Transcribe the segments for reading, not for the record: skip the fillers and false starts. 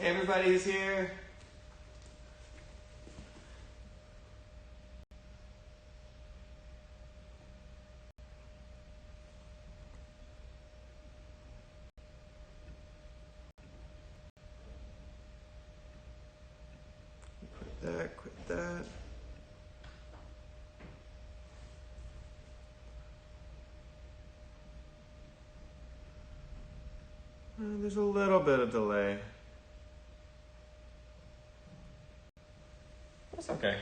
Everybody's here. Quit that. There's a little bit of delay. That's okay.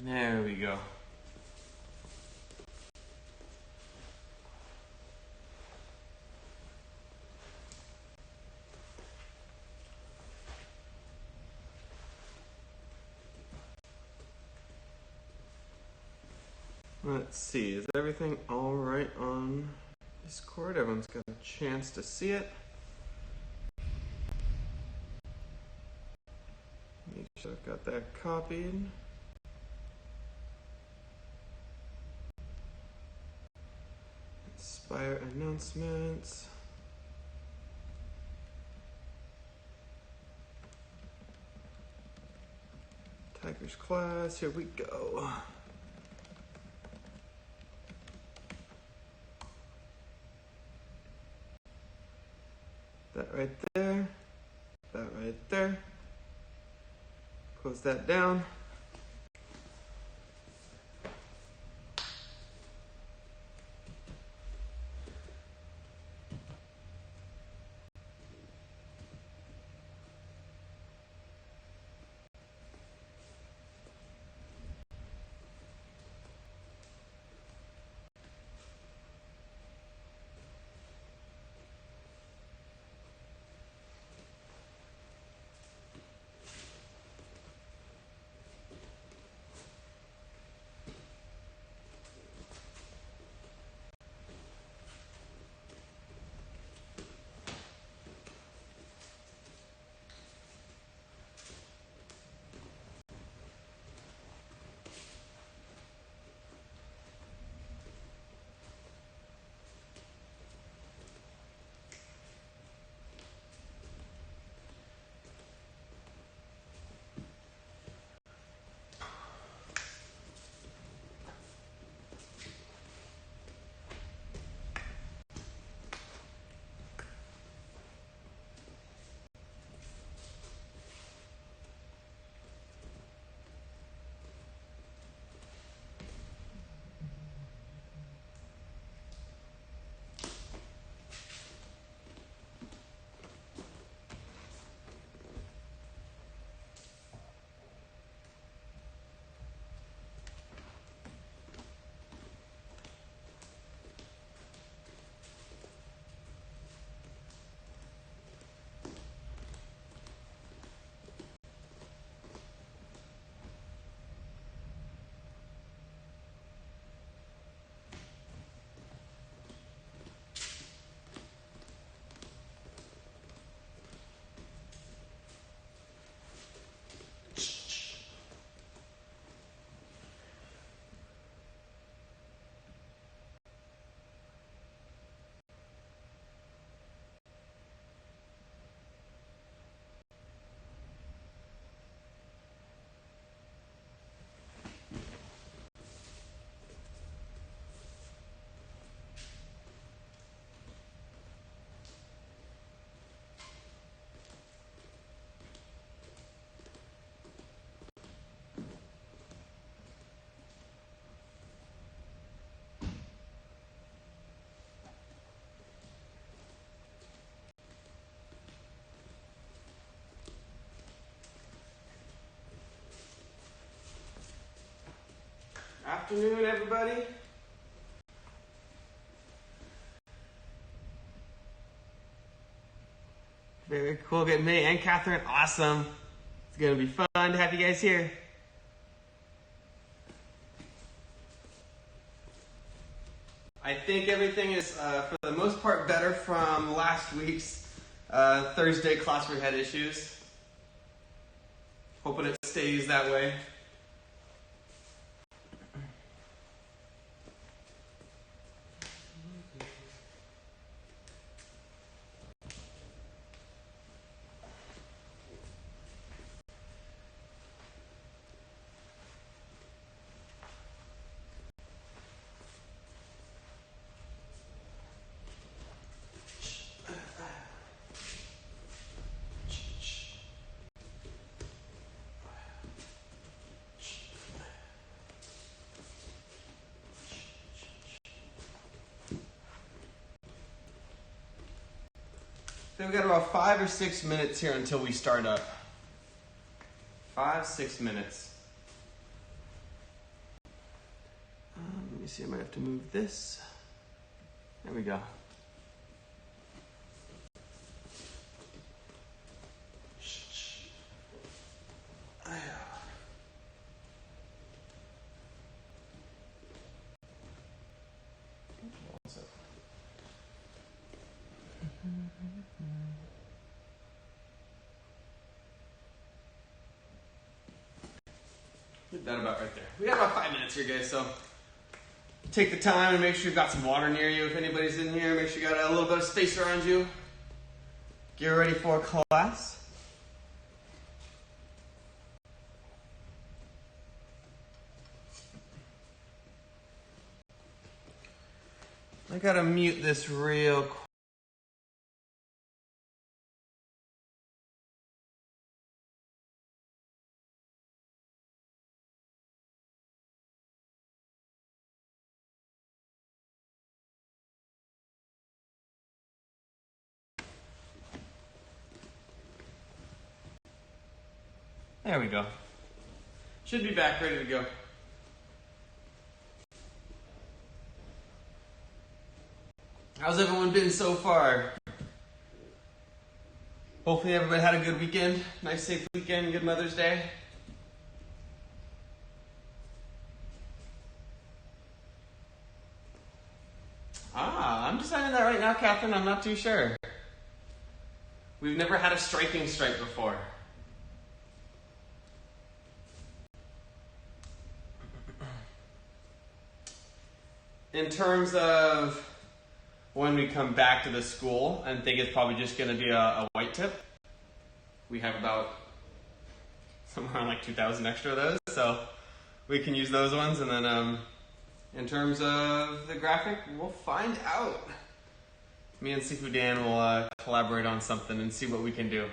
There we go. Let's see, is everything all right on Discord? Everyone's got a chance to see it. Make sure I've got that copied. Inspire announcements. Tigers class, here we go. That right there, that right there. Close that down. Afternoon, everybody. Very cool. Getting May and Catherine. Awesome. It's going to be fun to have you guys here. I think everything is, for the most part, better from last week's Thursday class where we had issues. Hoping it stays that way. So we've got about 5 or 6 minutes here until we start up. 5, 6 minutes. see, I might have to move this. There we go. Get that about right there. We got about 5 minutes here, guys, so take the time and make sure you've got some water near you. If anybody's in here, make sure you got a little bit of space around you. Get ready for class. I gotta mute this real quick. There we go. Should be back, ready to go. How's everyone been so far? Hopefully everybody had a good weekend. Nice, safe weekend. Good Mother's Day. I'm deciding that right now, Catherine. I'm not too sure. We've never had a striking strike before. In terms of when we come back to the school, I think it's probably just going to be a white tip. We have about somewhere around like 2,000 extra of those, so we can use those ones. And then in terms of the graphic, we'll find out. Me and Sifu Dan will collaborate on something and see what we can do.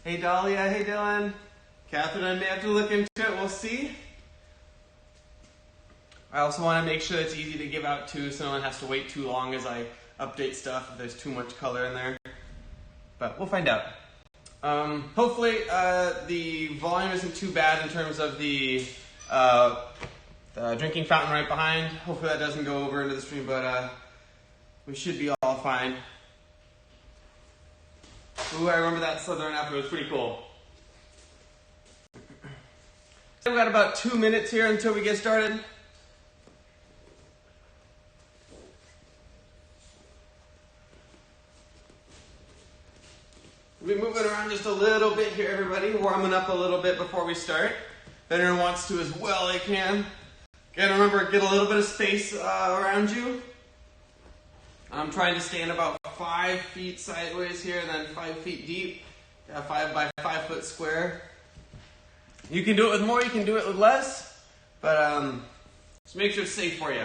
Hey Dahlia, hey Dylan. Catherine, I may have to look into it, we'll see. I also want to make sure it's easy to give out too, so no one has to wait too long as I update stuff if there's too much color in there. But we'll find out. Hopefully the volume isn't too bad in terms of the drinking fountain right behind. Hopefully that doesn't go over into the stream, but we should be all fine. Ooh, I remember that Slytherin apple. It was pretty cool. So we've got about 2 minutes here until we get started. We'll be moving around just a little bit here, everybody. Warming up a little bit before we start. If anyone wants to as well, they can. Again, remember, get a little bit of space around you. I'm trying to stand about 5 feet sideways here and then 5 feet deep. 5 by 5 foot square. You can do it with more, you can do it with less, but just make sure it's safe for you.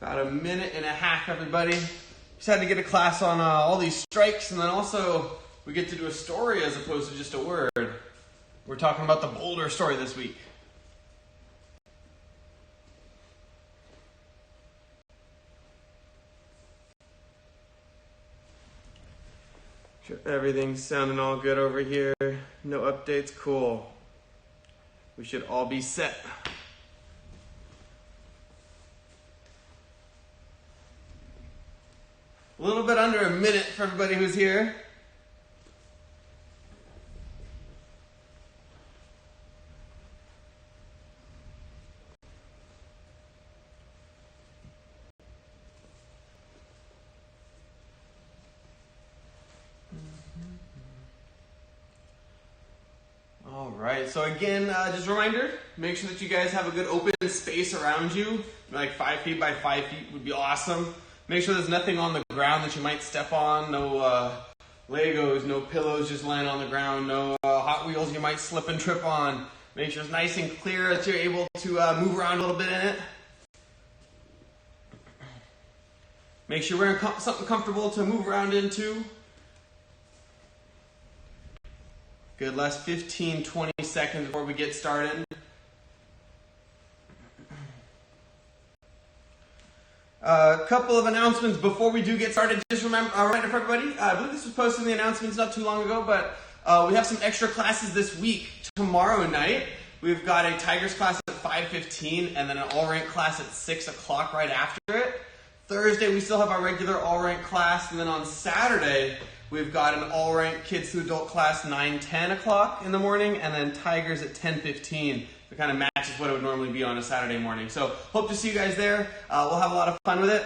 About a minute and a half, everybody. Just had to get a class on all these strikes, and then also we get to do a story as opposed to just a word. We're talking about the Boulder story this week. Sure, everything's sounding all good over here. No updates, cool. We should all be set. A little bit under a minute for everybody who's here. so again, just a reminder, make sure that you guys have a good open space around you. Like 5 feet by 5 feet would be awesome. Make sure there's nothing on the ground that you might step on. No Legos, no pillows just laying on the ground. No Hot Wheels you might slip and trip on. Make sure it's nice and clear that you're able to move around a little bit in it. Make sure you're wearing something comfortable to move around into. Good, last 15, 20 seconds before we get started. A couple of announcements before we do get started. Just remember, reminder for everybody, I believe this was posted in the announcements not too long ago, but we have some extra classes this week. Tomorrow night, we've got a Tigers class at 5:15 and then an all-rank class at 6 o'clock right after it. Thursday, we still have our regular all-rank class, and then on Saturday, we've got an all-rank kids to adult class 9, 10 o'clock in the morning, and then Tigers at 10:15. It kind of matches what it would normally be on a Saturday morning. So hope to see you guys there. We'll have a lot of fun with it.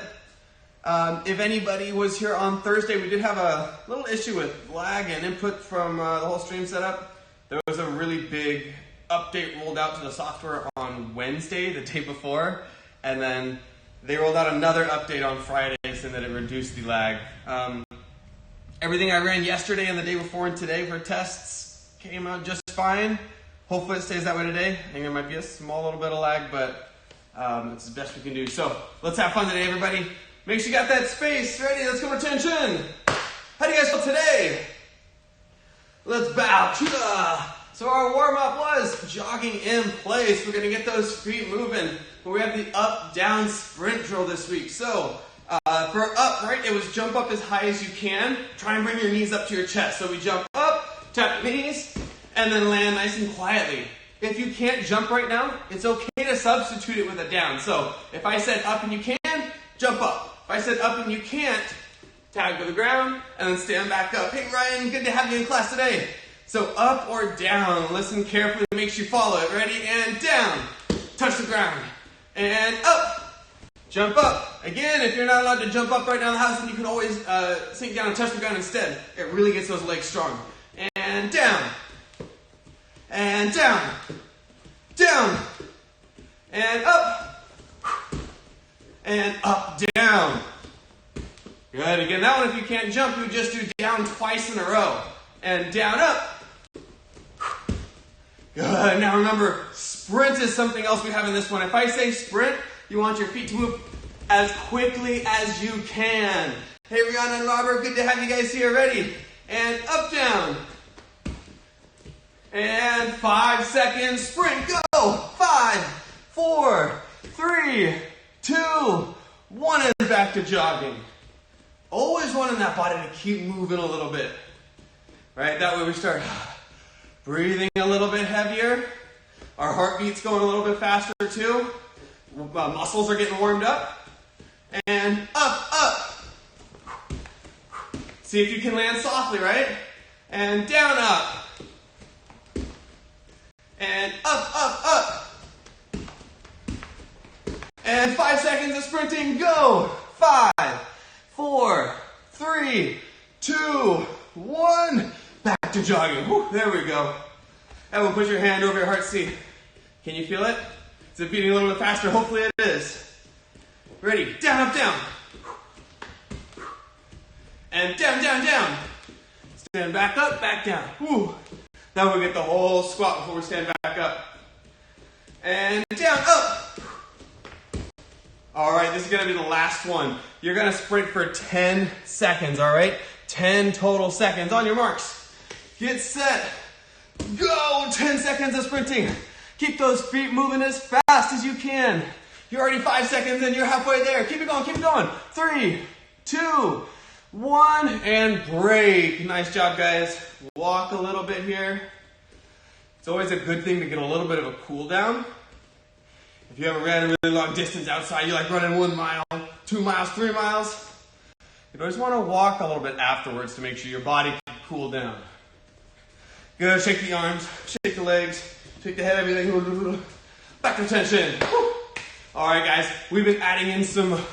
If anybody was here on Thursday, we did have a little issue with lag and input from the whole stream setup. There was a really big update rolled out to the software on Wednesday, the day before, and then they rolled out another update on Friday saying that it reduced the lag. Everything I ran yesterday and the day before and today for tests came out just fine. Hopefully it stays that way today. I think there might be a small little bit of lag, but it's the best we can do. So let's have fun today, everybody. Make sure you got that space ready. Let's go for attention. How do you guys feel today? Let's bow. So our warm-up was jogging in place. We're going to get those feet moving. We have the up-down sprint drill this week. So for up, right, it was jump up as high as you can. Try and bring your knees up to your chest. So we jump up, tap your knees, and then land nice and quietly. If you can't jump right now, it's okay to substitute it with a down. So if I said up and you can, jump up. If I said up and you can't, tag to the ground, and then stand back up. Hey Ryan, good to have you in class today. So up or down, listen carefully, make sure you follow it. Ready? And down. Touch the ground. And up. Jump up. Again, if you're not allowed to jump up right now in the house, then you can always sink down and touch the ground instead. It really gets those legs strong. And down. And down. Down. And up. And up, down. Good. Again, that one, if you can't jump, you just do down twice in a row. And down, up. Good. Now remember, sprint is something else we have in this one. If I say sprint, you want your feet to move as quickly as you can. Hey, Rihanna and Robert, good to have you guys here. Ready? And up, down. And 5 seconds, sprint, go. 5, 4, 3, 2, 1, and back to jogging. Always wanting that body to keep moving a little bit. Right? That way we start breathing a little bit heavier. Our heartbeat's going a little bit faster too. Muscles are getting warmed up. And up, up. See if you can land softly, right? And down, up. And up, up, up. And 5 seconds of sprinting, go. 5, 4, 3, 2, 1. Back to jogging. Whew, there we go. Everyone put your hand over your heart seat. Can you feel it? Is it beating a little bit faster? Hopefully it is. Ready? Down, up, down. And down, down, down. Stand back up, back down. Whew. Now we'll get the whole squat before we stand back up. And down, up. All right, this is going to be the last one. You're going to sprint for 10 seconds, all right? 10 total seconds. On your marks. Get set. Go. 10 seconds of sprinting. Keep those feet moving as fast as you can. You're already 5 seconds in. You're halfway there. Keep it going. Keep it going. 3, 2, 1, and break. Nice job, guys. Walk a little bit here. It's always a good thing to get a little bit of a cool down. If you ever ran a really long distance outside, you like running 1 mile, 2 miles, 3 miles. You always want to walk a little bit afterwards to make sure your body can cool down. Good. Shake the arms, shake the legs, shake the head, everything. Back to tension. Woo. All right, guys. We've been adding in some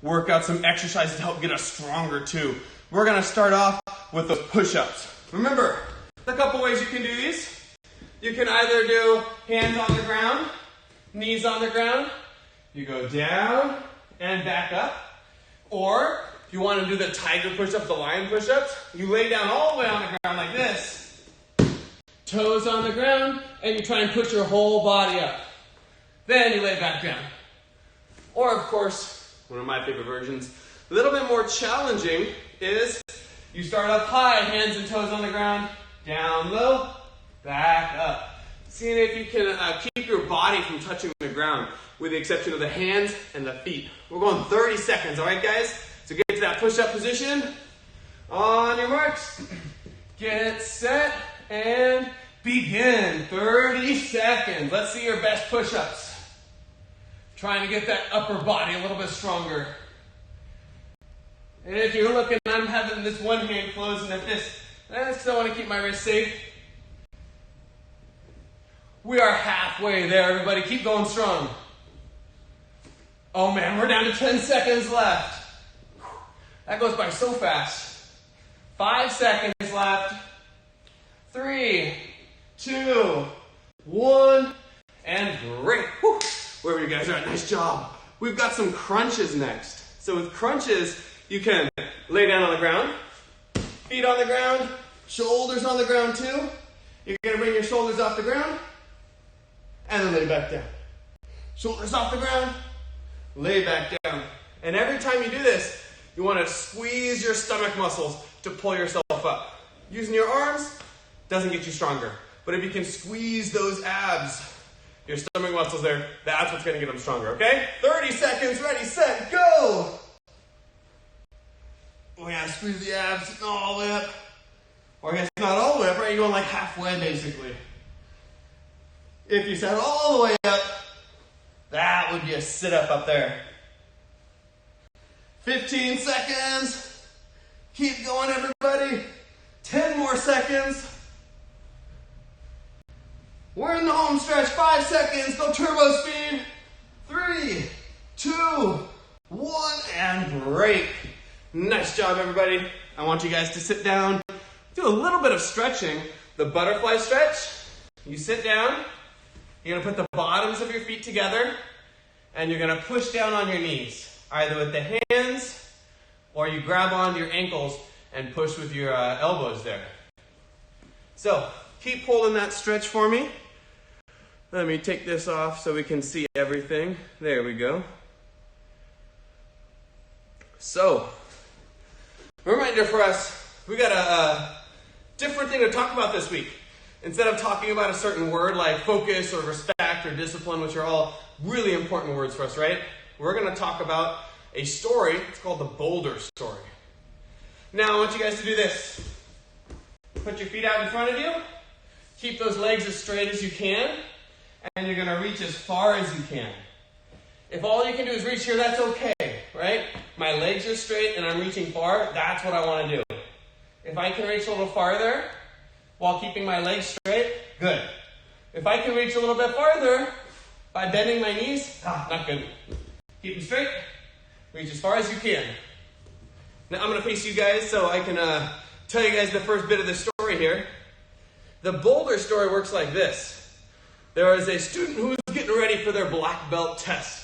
workouts, some exercises to help get us stronger too. We're going to start off with the push-ups. Remember, a couple ways you can do these. You can either do hands on the ground, knees on the ground. You go down and back up. Or if you want to do the tiger push-ups, the lion push-ups, you lay down all the way on the ground like this. Toes on the ground, and you try and push your whole body up. Then you lay back down. Or, of course, one of my favorite versions, a little bit more challenging, is you start up high, hands and toes on the ground, down low, back up. Seeing if you can keep your body from touching the ground, with the exception of the hands and the feet. We're going 30 seconds, all right, guys? So get to that push-up position. On your marks, get set, and begin. 30 seconds. Let's see your best push-ups. Trying to get that upper body a little bit stronger. And if you're looking, I'm having this one hand closed and if this, I still want to keep my wrist safe. We are halfway there, everybody. Keep going strong. Oh man, we're down to 10 seconds left. That goes by so fast. 5 seconds left. 3, 2, 1, and break. Whew. Wherever you guys are at, nice job. We've got some crunches next. So with crunches, you can lay down on the ground, feet on the ground, shoulders on the ground too. You're gonna bring your shoulders off the ground, and then lay back down. Shoulders off the ground, lay back down. And every time you do this, you wanna squeeze your stomach muscles to pull yourself up. Using your arms doesn't get you stronger. But if you can squeeze those abs, your stomach muscles there, that's what's gonna get them stronger, okay? 30 seconds, ready, set, go! Oh yeah, squeeze the abs all the way up. Or I guess not all the way up, right? You're going like halfway basically. If you set all the way up, that would be a sit-up there. 15 seconds. Keep going, everybody. 10 more seconds. We're in the home stretch. 5 seconds. Go turbo speed. 3, 2, 1, and break. Nice job, everybody. I want you guys to sit down. Do a little bit of stretching. The butterfly stretch. You sit down. You're going to put the bottoms of your feet together. And you're going to push down on your knees. Either with the hands, or you grab onto your ankles and push with your elbows there. So, keep holding that stretch for me. Let me take this off so we can see everything. There we go. So, reminder for us, we got a different thing to talk about this week. Instead of talking about a certain word like focus or respect or discipline, which are all really important words for us, right? We're going to talk about a story. It's called the Boulder Story. Now, I want you guys to do this. Put your feet out in front of you. Keep those legs as straight as you can. And you're going to reach as far as you can. If all you can do is reach here, that's okay, right? My legs are straight and I'm reaching far. That's what I want to do. If I can reach a little farther while keeping my legs straight, good. If I can reach a little bit farther by bending my knees, not good. Keep them straight. Reach as far as you can. Now I'm going to face you guys so I can tell you guys the first bit of the story here. The Boulder Story works like this. There was a student who was getting ready for their black belt test.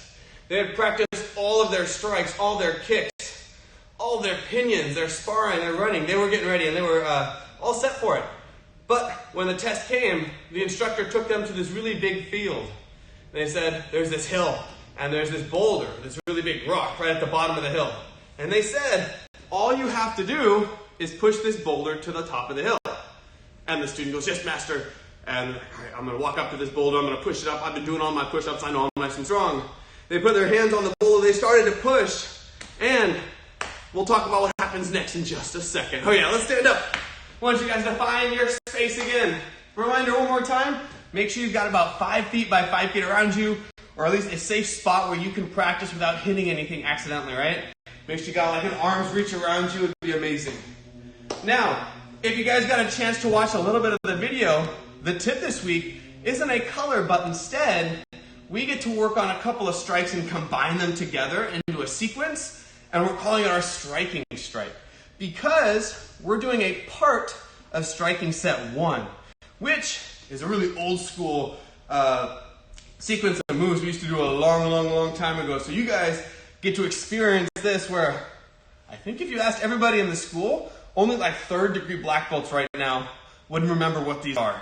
They had practiced all of their strikes, all their kicks, all their pinions, their sparring, their running. They were getting ready and they were all set for it. But when the test came, the instructor took them to this really big field. They said, there's this hill and there's this boulder, this really big rock right at the bottom of the hill. And they said, all you have to do is push this boulder to the top of the hill. And the student goes, yes, master. And all right, I'm going to walk up to this boulder. I'm going to push it up. I've been doing all my push-ups. I know I'm nice and strong. They put their hands on the boulder. They started to push. And we'll talk about what happens next in just a second. Oh yeah, let's stand up. I want you guys to find your space again. Reminder one more time. Make sure you've got about 5 feet by 5 feet around you. Or at least a safe spot where you can practice without hitting anything accidentally, right? Make sure you got like an arm's reach around you. It would be amazing. Now, if you guys got a chance to watch a little bit of the video, the tip this week isn't a color, but instead, we get to work on a couple of strikes and combine them together into a sequence, and we're calling it our striking strike. Because we're doing a part of striking set 1, which is a really old school sequence of moves we used to do a long time ago. So you guys get to experience this where I think if you asked everybody in the school, only like 3rd degree black belts right now wouldn't remember what these are.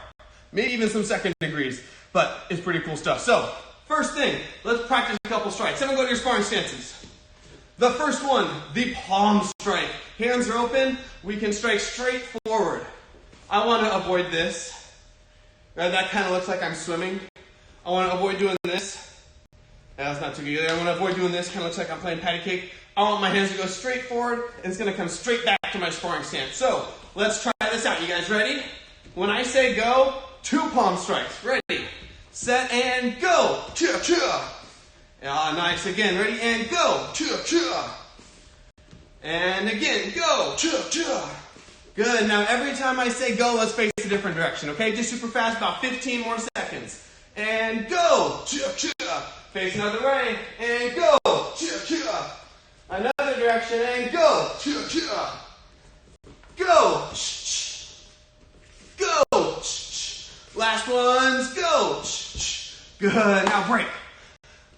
Maybe even some 2nd degrees, but it's pretty cool stuff. So first thing, let's practice a couple strikes. Everyone go to your sparring stances. The first one, the palm strike. Hands are open, we can strike straight forward. I want to avoid this. Right, that kind of looks like I'm swimming. I want to avoid doing this. That's not too good either. I want to avoid doing this, kind of looks like I'm playing patty cake. I want my hands to go straight forward, and it's going to come straight back to my sparring stance. So, let's try this out. You guys ready? When I say go, 2 palm strikes. Ready, set, and go. Cha-cha. Nice. Again, ready, and go. Cha-cha. And again, go. Cha-cha. Good. Now, every time I say go, let's face a different direction, okay? Just super fast, about 15 more seconds. And go. Cha-cha. Face another way, and go. Cha-cha. Another direction, and go. Cha-cha. Go. Go. Last ones, go. Good. Now break.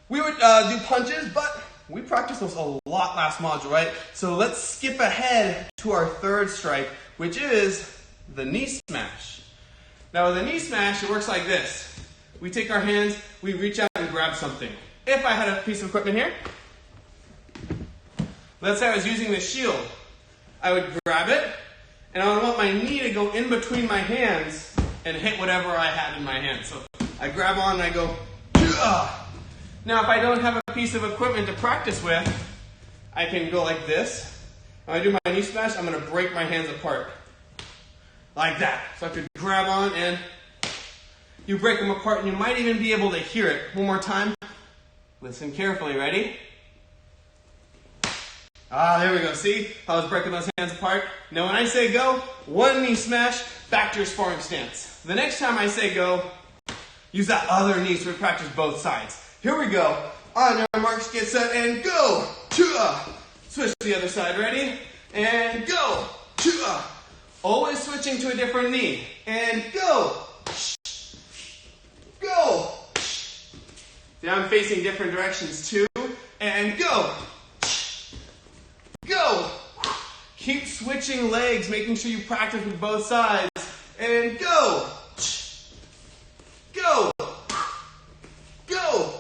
We would do punches, but we practiced those a lot last module, right? So let's skip ahead to our 3rd strike, which is the knee smash. Now with the knee smash, it works like this. We take our hands, we reach out and grab something. If I had a piece of equipment here, let's say I was using this shield, I would grab it, and I would want my knee to go in between my hands and hit whatever I had in my hand. So I grab on and I go, ugh. Now if I don't have a piece of equipment to practice with, I can go like this. When I do my knee smash, I'm going to break my hands apart. Like that. So I could grab on and you break them apart, and you might even be able to hear it. One more time. Listen carefully. Ready? There we go. See? I was breaking those hands apart. Now when I say go, 1 knee smash, back to your sparring stance. The next time I say go, use that other knee so we practice both sides. Here we go. On your marks, get set, and go. Switch to the other side. Ready? And go. Always switching to a different knee. And go. Go. See, I'm facing different directions too. And go. Go. Keep switching legs, making sure you practice with both sides. And go. Go. Go.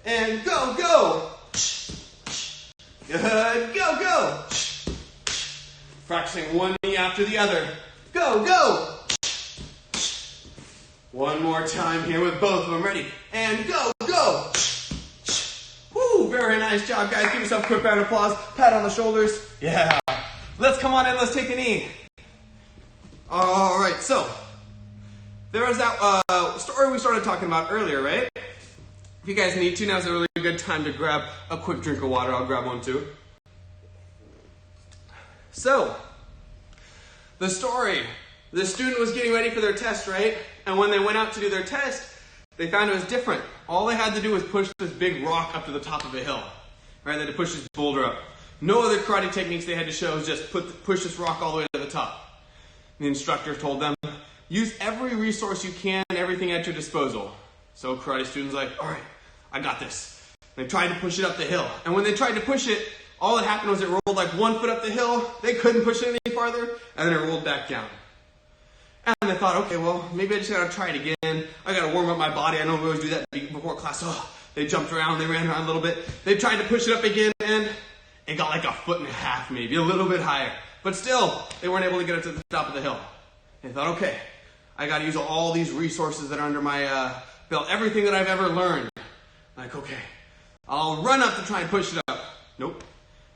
And go, go. Good. Go, go. Practicing one knee after the other. Go, go. One more time here with both of them. Ready? And go, go. Woo, very nice job, guys. Give yourself a quick round of applause. Pat on the shoulders. Yeah. Let's come on in. Let's take a knee. All right, so there was that story we started talking about earlier, right? If you guys need to, now's a really good time to grab a quick drink of water. I'll grab one too. So, the story. The student was getting ready for their test, right? And when they went out to do their test, they found it was different. All they had to do was push this big rock up to the top of a hill. Right? They had to push this boulder up. No other karate techniques they had to show, just push this rock all the way to the top. The instructor told them, use every resource you can, everything at your disposal. So karate students like, all right, I got this. They tried to push it up the hill. And when they tried to push it, all that happened was it rolled like 1 foot up the hill. They couldn't push it any farther, and then it rolled back down. And they thought, okay, well, maybe I just gotta try it again. I gotta warm up my body. I know we always do that before class. Oh, they jumped around, they ran around a little bit. They tried to push it up again, and it got like 1.5 feet, maybe a little bit higher. But still, they weren't able to get it to the top of the hill. They thought, okay, I gotta use all these resources that are under my belt, everything that I've ever learned. Like, okay, I'll run up to try and push it up. Nope.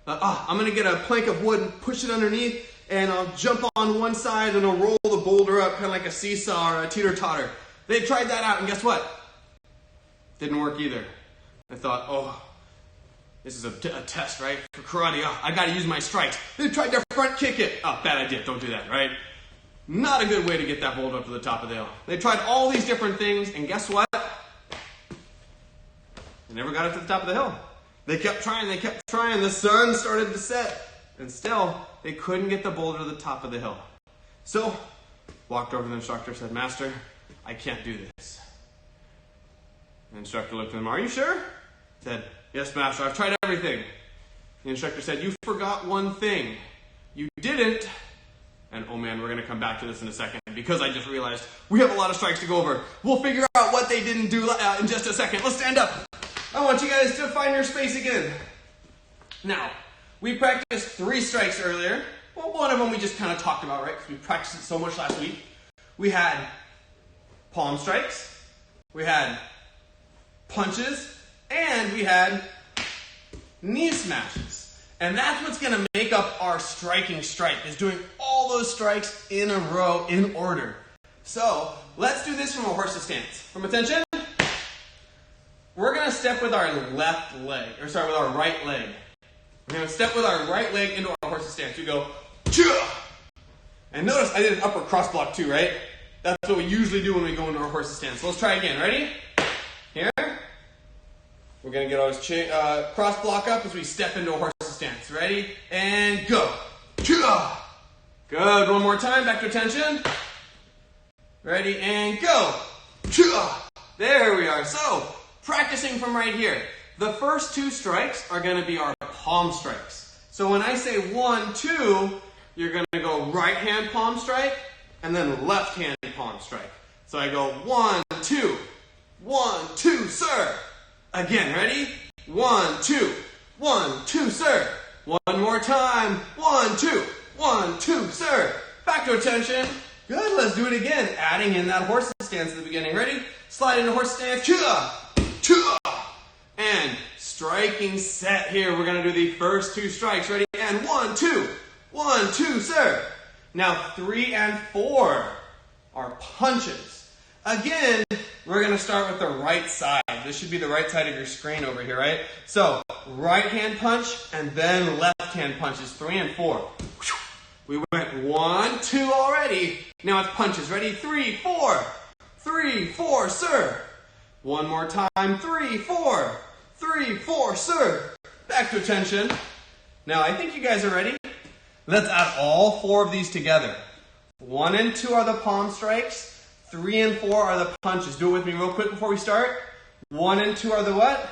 I'm gonna get a plank of wood and push it underneath, and I'll jump on one side and I'll roll the boulder up kind of like a seesaw or a teeter-totter. They tried that out, and guess what? Didn't work either. I thought, oh, this is a test, right? For karate, I gotta use my strikes. They tried to front kick it. Oh, bad idea, don't do that, right? Not a good way to get that boulder up to the top of the hill. They tried all these different things, and guess what? They never got it to the top of the hill. They kept trying, the sun started to set, and still, they couldn't get the boulder to the top of the hill. So, walked over to the instructor, said, "Master, I can't do this." The instructor looked at him, "Are you sure?" He said, "Yes, Master, I've tried everything." The instructor said, "You forgot one thing. You didn't," and oh man, we're going to come back to this in a second because I just realized we have a lot of strikes to go over. We'll figure out what they didn't do in just a second. Let's stand up. I want you guys to find your space again. Now, we practiced 3 strikes earlier. Well, one of them we just kind of talked about, right? Because we practiced it so much last week. We had palm strikes, we had punches, and we had knee smashes. And that's what's going to make up our striking strike, is doing all those strikes in a row in order. So, let's do this from a horse's stance. From attention, we're going to step with our left leg, or sorry, with our right leg. We're going to step with our right leg into our horse's stance. We go, Chua! And notice I did an upper cross block too, right? That's what we usually do when we go into our horse's stance. So let's try again. Ready? Here. We're going to get our cross block up as we step into a horse's stance. Ready? And go. Chua! Good. One more time. Back to attention. Ready? And go. Chua! There we are. So, practicing from right here. The first 2 strikes are going to be our palm strikes. So when I say 1, 2, you're going to go right hand palm strike and then left hand palm strike. So I go 1, 2, 1, 2, sir. Again, ready? 1, 2, 1, 2, sir. One more time. 1, 2, 1, 2, sir. Back to attention. Good, let's do it again. Adding in that horse stance at the beginning. Ready? Slide into horse stance. Chua! Chua! And striking set here. We're going to do the first 2 strikes. Ready? And 1, 2. 1, 2, sir. Now 3 and 4 are punches. Again, we're going to start with the right side. This should be the right side of your screen over here, right? So, right hand punch and then left hand punches. 3 and 4. We went 1, 2 already. Now it's punches. Ready? 3, 4. 3, 4, sir. One more time. 3, 4. 3, 4, sir. Back to attention. Now, I think you guys are ready. Let's add all 4 of these together. 1 and 2 are the palm strikes. 3 and 4 are the punches. Do it with me real quick before we start. 1 and 2 are the what?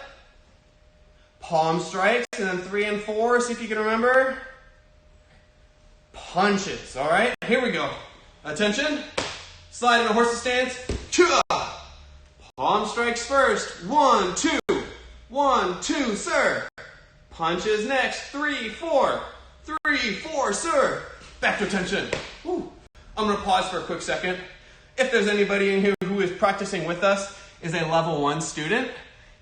Palm strikes. And then 3 and 4, see if you can remember. Punches. All right, here we go. Attention. Slide into horse's stance. Chua! Palm strikes first. 1, 2. 1, 2, sir. Punches next. 3, 4. 3, 4, sir. Back to attention. Woo. I'm going to pause for a quick second. If there's anybody in here who is practicing with us, is a level 1 student,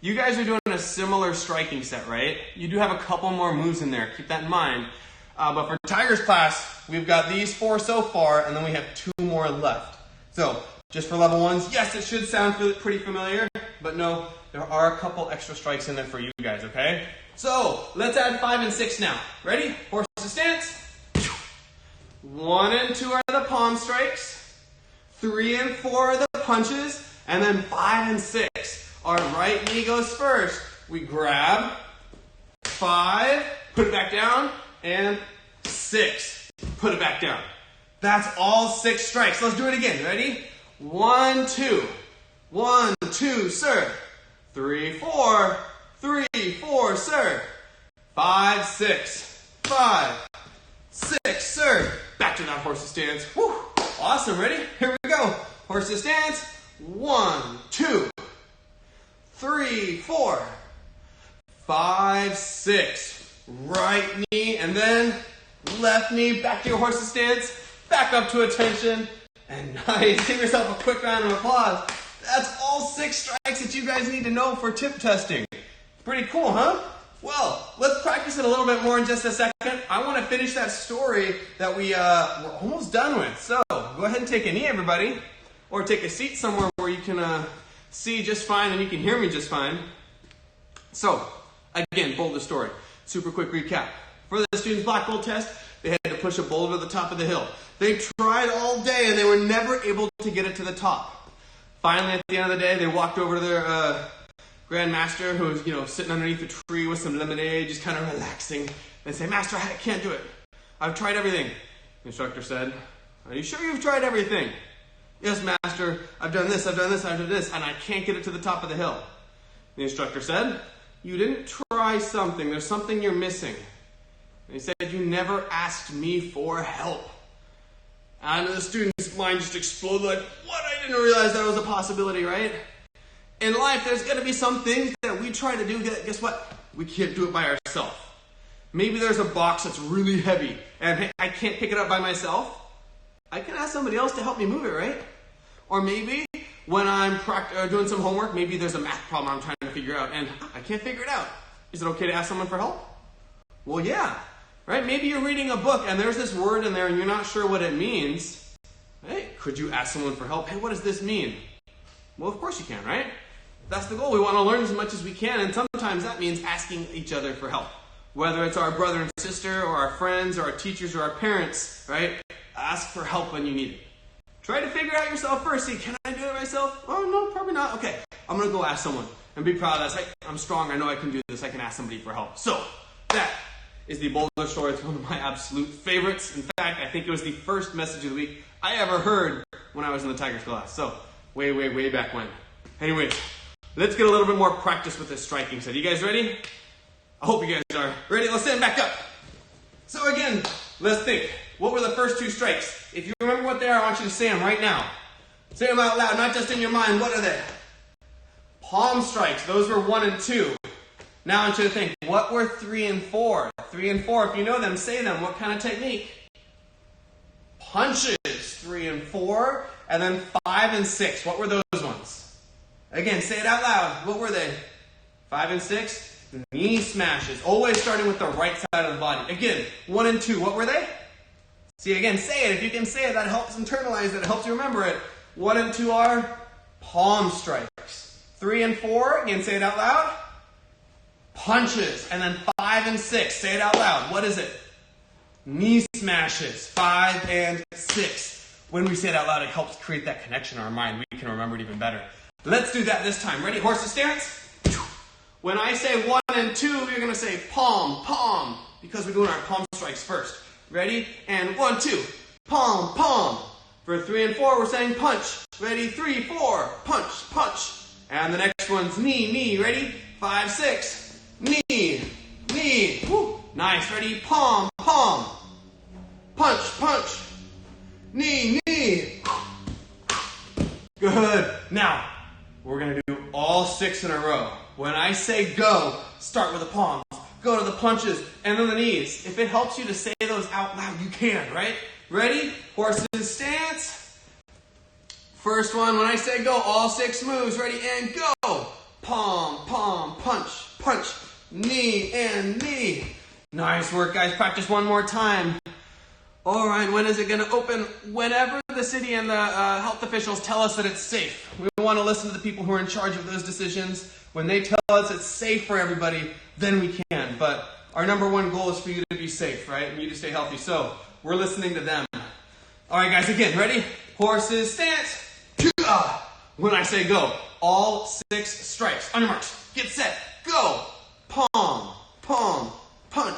you guys are doing a similar striking set, right? You do have a couple more moves in there. Keep that in mind. But for Tiger's class, we've got these 4 so far, and then we have 2 more left. So, just for level 1s, yes, it should sound pretty familiar, but no, there are a couple extra strikes in there for you guys, okay? So, let's add 5 and 6 now. Ready? Horse to stance. 1 and 2 are the palm strikes. 3 and 4 are the punches. And then 5 and 6. Our right knee goes first. We grab. 5. Put it back down. And 6. Put it back down. That's all 6 strikes. Let's do it again. Ready? 1, 2. 1, 2, sir. 3, 4. 3, 4, sir. 5, 6. 5, 6, sir. Back to that horse's stance. Woo. Awesome. Ready? Here we go. Horse's stance. 1, 2. 3, 4. 5, 6. Right knee and then left knee. Back to your horse's stance. Back up to attention. And nice. Give yourself a quick round of applause. That's all 6 strikes that you guys need to know for tip testing. Pretty cool, huh? Well, let's practice it a little bit more in just a second. I want to finish that story that we're almost done with. So, go ahead and take a knee, everybody. Or take a seat somewhere where you can see just fine and you can hear me just fine. So, again, boulder story. Super quick recap. For the students' black belt test, they had to push a boulder to the top of the hill. They tried all day and they were never able to get it to the top. Finally, at the end of the day, they walked over to their grandmaster who was, sitting underneath a tree with some lemonade, just kind of relaxing. They say, "Master, I can't do it. I've tried everything." The instructor said, Are you sure you've tried everything? Yes, master, I've done this, I've done this, I've done this, and I can't get it to the top of the hill. The instructor said, you didn't try something. There's something you're missing. And he said, you never asked me for help. And the student's mind just exploded like, what? I didn't realize that was a possibility, right? In life, there's going to be some things that we try to do that, guess what? We can't do it by ourselves. Maybe there's a box that's really heavy, and hey, I can't pick it up by myself. I can ask somebody else to help me move it, right? Or maybe when I'm doing some homework, maybe there's a math problem I'm trying to figure out, and I can't figure it out. Is it okay to ask someone for help? Well, yeah. Right? Maybe you're reading a book and there's this word in there and you're not sure what it means. Hey, could you ask someone for help? Hey, what does this mean? Well, of course you can, right? That's the goal. We want to learn as much as we can, and sometimes that means asking each other for help. Whether it's our brother and sister or our friends or our teachers or our parents, right? Ask for help when you need it. Try to figure out yourself first. See, can I do it myself? Oh, no, probably not. Okay, I'm going to go ask someone and be proud of that. Hey, I'm strong. I know I can do this. I can ask somebody for help. So, that is the Boulder story. It's one of my absolute favorites. In fact, I think it was the first message of the week I ever heard when I was in the Tigers class. So, way back when. Anyways, let's get a little bit more practice with this striking set. You guys ready? I hope you guys are ready. Let's stand back up. So again, let's think. What were the first two strikes? If you remember what they are, I want you to say them right now. Say them out loud, not just in your mind. What are they? Palm strikes. Those were 1 and 2. Now I want you to think, what were 3 and 4? 3 and 4, if you know them, say them. What kind of technique? Punches. 3 and 4. And then 5 and 6. What were those ones? Again, say it out loud. What were they? 5 and 6? Knee smashes. Always starting with the right side of the body. Again, 1 and 2. What were they? See, again, say it. If you can say it, that helps internalize it. It helps you remember it. 1 and 2 are palm strikes. 3 and 4, again, say it out loud. Punches. And then 5 and 6, say it out loud. What is it? Knee smashes. 5 and 6. When we say it out loud, it helps create that connection in our mind. We can remember it even better. Let's do that this time. Ready? Horse's stance. When I say 1 and 2, you're going to say palm, palm, because we're doing our palm strikes first. Ready? And 1, 2. Palm, palm. For 3 and 4, we're saying punch. Ready? 3, 4. Punch, punch. And the next one's knee, knee. Ready? 5, 6. Knee, knee. Woo. Nice. Ready? Palm, palm. Punch, punch. Knee, knee. Good. Now, we're going to do all 6 in a row. When I say go, start with the palms. Go to the punches and then the knees. If it helps you to say those out loud, you can, right? Ready? Horse's stance. First one, when I say go, all 6 moves. Ready? And go. Palm, palm, punch, punch. Knee and knee. Nice work, guys. Practice one more time. All right, when is it going to open? Whenever the city and the health officials tell us that it's safe. We want to listen to the people who are in charge of those decisions. When they tell us it's safe for everybody, then we can. But our number one goal is for you to be safe, right? And you to stay healthy. So we're listening to them. All right, guys, again, ready? Horse's stance. When I say go, all 6 strikes. On your marks, get set, go. Palm, palm, punch,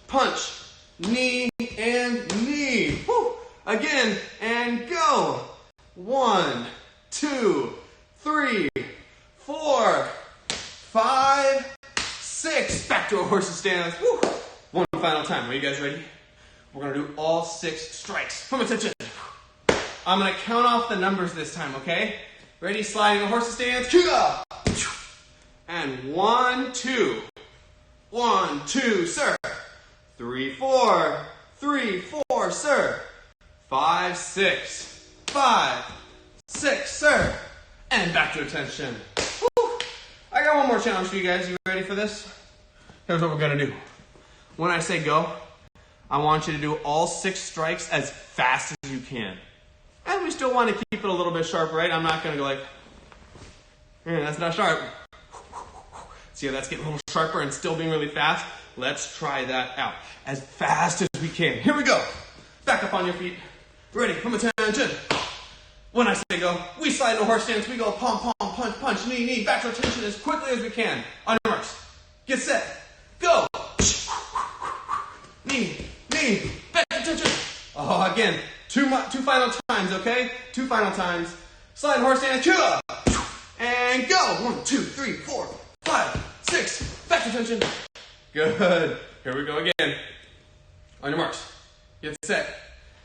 punch. Knee and knee. Woo. Again, and go. 1, 2, 3, 4, 5, 6. Back to a horse's stance. Woo. One final time. Are you guys ready? We're going to do all 6 strikes. From attention. I'm going to count off the numbers this time, okay? Ready? Sliding a horse's stance. And 1, 2. 1, 2, sir. 3, 4. 3, 4, sir. 5, 6. 5, 6, sir. And back to attention. Woo. I got one more challenge for you guys. You ready for this? Here's what we're going to do. When I say go, I want you to do all 6 strikes as fast as you can. And we still want to keep it a little bit sharp, right? I'm not going to go like, that's not sharp. See how that's getting a little sharper and still being really fast? Let's try that out as fast as we can. Here we go. Back up on your feet. Ready, from attention. When I say go, we slide into horse stance. We go palm, palm, punch, punch, knee, knee. Back to attention as quickly as we can. On your marks. Get set. Go. Knee, knee. Back to attention. Oh, again. Two final times, okay? 2 final times. Slide horse stance, cha! And go. 1, 2, 3, 4, 5, 6. Back to tension. Good. Here we go again. On your marks. Get set.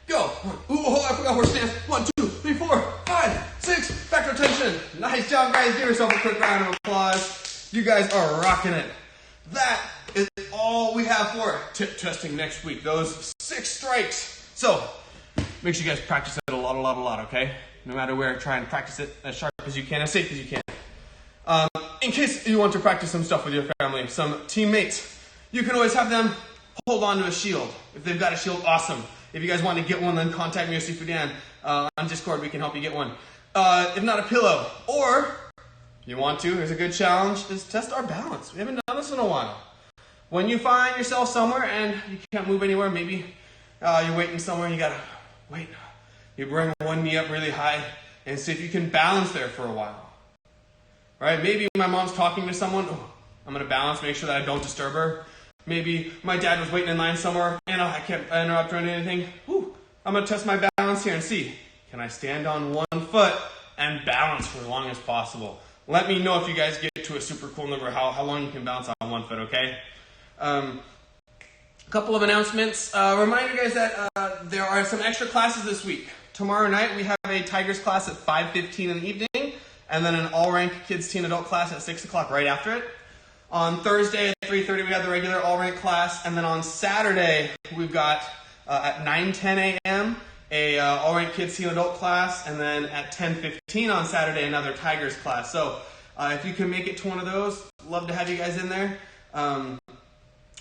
Go. Ooh, I forgot horse stance. 1, 2, 3, 4, 5, 6. Back to tension. Nice job, guys. Give yourself a quick round of applause. You guys are rocking it. That is all we have for tip testing next week. Those 6 strikes. So, make sure you guys practice it a lot, okay? No matter where, try and practice it as sharp as you can, as safe as you can. In case you want to practice some stuff with your family, some teammates, you can always have them hold on to a shield. If they've got a shield, awesome. If you guys want to get one, then contact me or Sifu Dan on Discord. We can help you get one. If not, a pillow. Or, you want to, here's a good challenge, is test our balance. We haven't done this in a while. When you find yourself somewhere and you can't move anywhere, maybe you're waiting somewhere and you gotta wait. You bring one knee up really high and see if you can balance there for a while. Right? Maybe my mom's talking to someone. Oh, I'm going to balance, make sure that I don't disturb her. Maybe my dad was waiting in line somewhere and I can't interrupt or anything. Whew, I'm going to test my balance here and see. Can I stand on one foot and balance for as long as possible? Let me know if you guys get to a super cool number, how long you can balance on one foot, okay? A couple of announcements. Remind you guys that there are some extra classes this week. Tomorrow night we have a Tigers class at 5:15 in the evening, and then an all-rank kids teen adult class at 6 o'clock right after it. On Thursday at 3:30 we have the regular all-rank class, and then on Saturday we've got at 9:10 a.m. a all-rank kids teen adult class, and then at 10:15 on Saturday another Tigers class. So if you can make it to one of those, love to have you guys in there.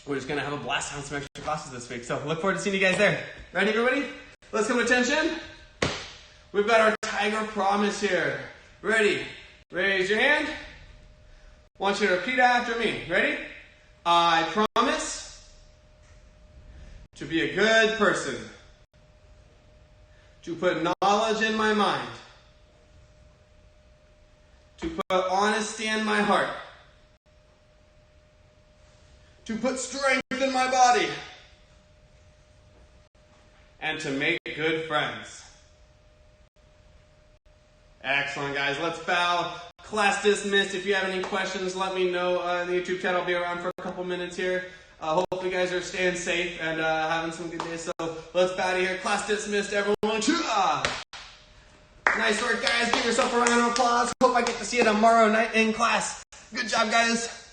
We're just going to have a blast having some extra classes this week. So look forward to seeing you guys there. Ready, everybody? Let's come to attention. We've got our Tiger Promise here. Ready? Raise your hand. Want you to repeat after me. Ready? I promise to be a good person. To put knowledge in my mind. To put honesty in my heart. To put strength in my body. And to make good friends. Excellent, guys. Let's bow. Class dismissed. If you have any questions, let me know. The YouTube channel will be around for a couple minutes here. Hope you guys are staying safe and having some good days. So let's bow to here. Class dismissed, everyone. Nice work, guys. Give yourself a round of applause. Hope I get to see you tomorrow night in class. Good job, guys.